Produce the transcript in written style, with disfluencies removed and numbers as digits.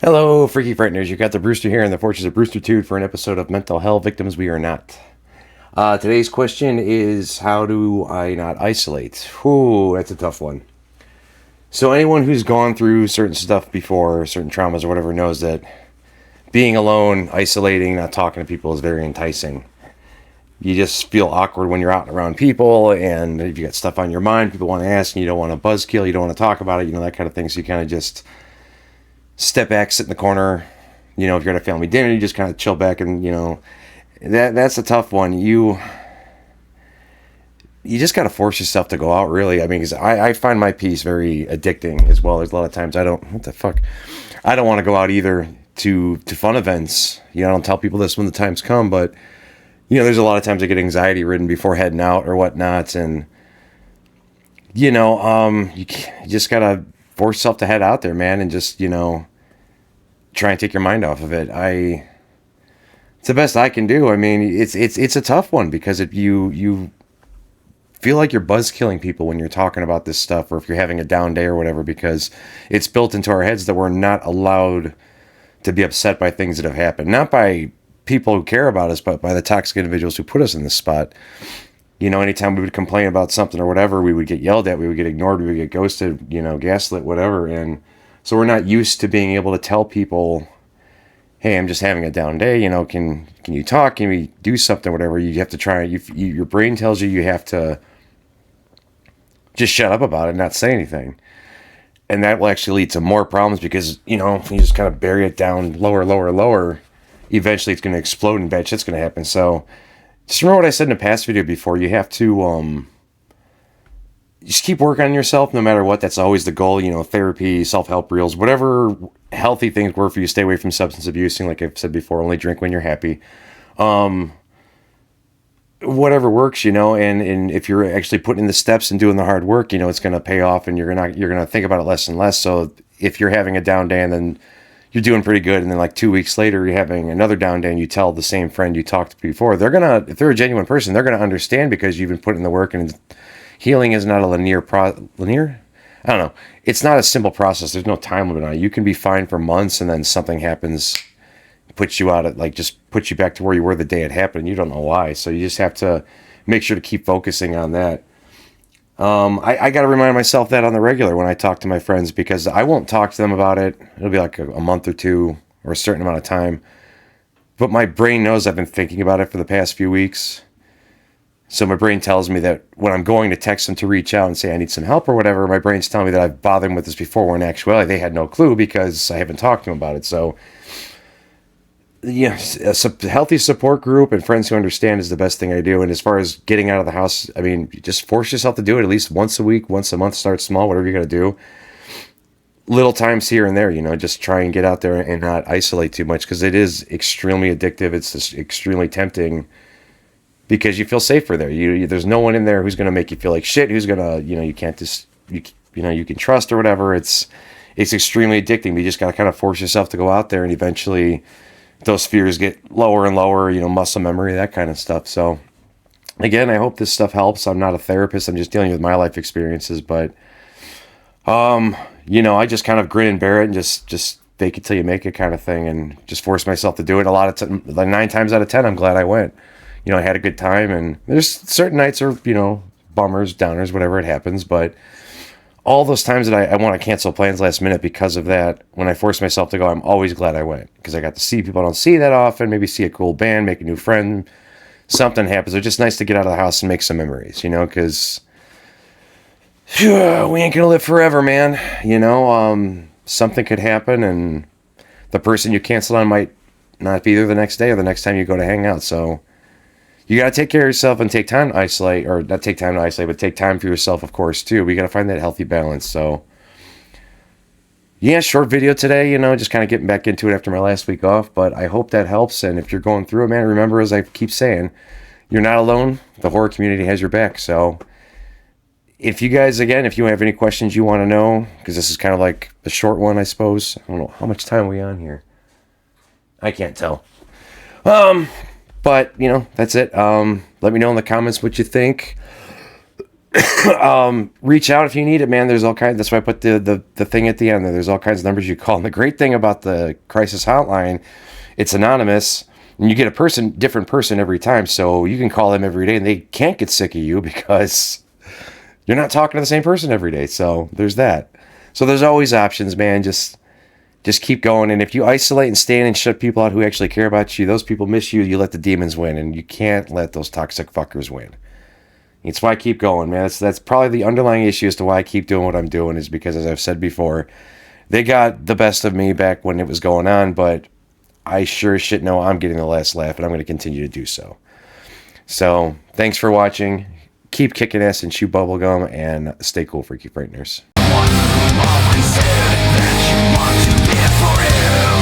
Hello, Freaky Frighteners. You got the Brewster here in the Fortress of Brewstertude for an episode of Mental Health Victims We Are Not. Today's question is, how do I not isolate? Whew, that's a tough one. So anyone who's gone through certain stuff before, certain traumas or whatever, knows that being alone, isolating, not talking to people is very enticing. You just feel awkward when you're out and around people, and if you got stuff on your mind, people want to ask, and you don't want to buzzkill, you don't want to talk about it, that kind of thing. So you kind of just step back, sit in the corner. If you're at a family dinner, you just kind of chill back, and that's a tough one. You just got to force yourself to go out, really. I mean, because I find my peace very addicting as well. There's a lot of times I don't, what the fuck, I don't want to go out either to fun events. I don't tell people this when the times come, but there's a lot of times I get anxiety ridden before heading out or whatnot, and you just gotta force yourself to head out there, man, and just try and take your mind off of it. It's the best I can do. I mean, it's a tough one because if you feel like you're buzz killing people when you're talking about this stuff, or if you're having a down day or whatever, because it's built into our heads that we're not allowed to be upset by things that have happened, not by people who care about us, but by the toxic individuals who put us in this spot. Anytime we would complain about something or whatever, we would get yelled at, we would get ignored, we would get ghosted, gaslit, whatever. And so we're not used to being able to tell people, hey, I'm just having a down day, can you talk? Can we do something, whatever? You have to try, your brain tells you have to just shut up about it and not say anything. And that will actually lead to more problems because, if you just kind of bury it down lower, lower, lower, eventually it's going to explode and bad shit's going to happen. So just remember what I said in a past video before. You have to just keep working on yourself no matter what. That's always the goal. Therapy, self-help reels, whatever healthy things work for you. Stay away from substance abusing. Like I've said before, only drink when you're happy. Whatever works, and if you're actually putting in the steps and doing the hard work, it's going to pay off, and you're gonna think about it less and less. So if you're having a down day and then you're doing pretty good, and then like 2 weeks later you're having another down day, and you tell the same friend you talked to before, if they're a genuine person, they're gonna understand because you've been putting the work. And healing is not a linear. I don't know. It's not a simple process. There's no time limit on it. You can be fine for months, and then something happens, puts you out at just puts you back to where you were the day it happened. You don't know why. So you just have to make sure to keep focusing on that. I got to remind myself that on the regular when I talk to my friends, because I won't talk to them about it. It'll be like a month or two or a certain amount of time. But my brain knows I've been thinking about it for the past few weeks. So my brain tells me that when I'm going to text them to reach out and say I need some help or whatever, my brain's telling me that I've bothered them with this before, when in actuality they had no clue because I haven't talked to them about it. So yes, a healthy support group and friends who understand is the best thing I do. And as far as getting out of the house, I mean, just force yourself to do it at least once a week, once a month. Start small, whatever you got to do. Little times here and there, just try and get out there and not isolate too much, because it is extremely addictive. It's just extremely tempting because you feel safer there. There's no one in there who's going to make you feel like shit. Who's going to, you can't just, you can trust or whatever. It's extremely addicting. But you just got to kind of force yourself to go out there, and eventually those fears get lower and lower, muscle memory, that kind of stuff. So again, I hope this stuff helps. I'm not a therapist. I'm just dealing with my life experiences, but, I just kind of grin and bear it and just fake it till you make it kind of thing, and just force myself to do it. A lot of times, like 9 times out of 10, I'm glad I went. I had a good time, and there's certain nights are, bummers, downers, whatever, it happens, but all those times that I want to cancel plans last minute because of that, when I force myself to go, I'm always glad I went, because I got to see people I don't see that often, maybe see a cool band, make a new friend, something happens. It's just nice to get out of the house and make some memories, because we ain't gonna live forever, man. Something could happen, and the person you canceled on might not be there the next day or the next time you go to hang out. So you got to take care of yourself and take time to isolate, or not take time to isolate, but take time for yourself, of course, too. We got to find that healthy balance. So, yeah, short video today, just kind of getting back into it after my last week off, but I hope that helps. And if you're going through it, man, remember, as I keep saying, you're not alone. The horror community has your back. So if you guys, again, if you have any questions you want to know, because this is kind of like the short one, I suppose. I don't know. How much time are we on here? I can't tell. But, that's it. Let me know in the comments what you think. Reach out if you need it, man. There's all kinds. That's why I put the thing at the end there. There's all kinds of numbers you call. And the great thing about the crisis hotline, it's anonymous, and you get a different person every time. So you can call them every day, and they can't get sick of you because you're not talking to the same person every day. So there's that. So there's always options, man. Just keep going. And if you isolate and stand and shut people out who actually care about you, those people miss you. You let the demons win, and you can't let those toxic fuckers win. It's why I keep going, man. That's probably the underlying issue as to why I keep doing what I'm doing, is because, as I've said before, they got the best of me back when it was going on, but I sure as shit know I'm getting the last laugh, and I'm going to continue to do so. So, thanks for watching. Keep kicking ass and chew bubblegum, and stay cool, freaky frighteners. Always said that you want to live forever.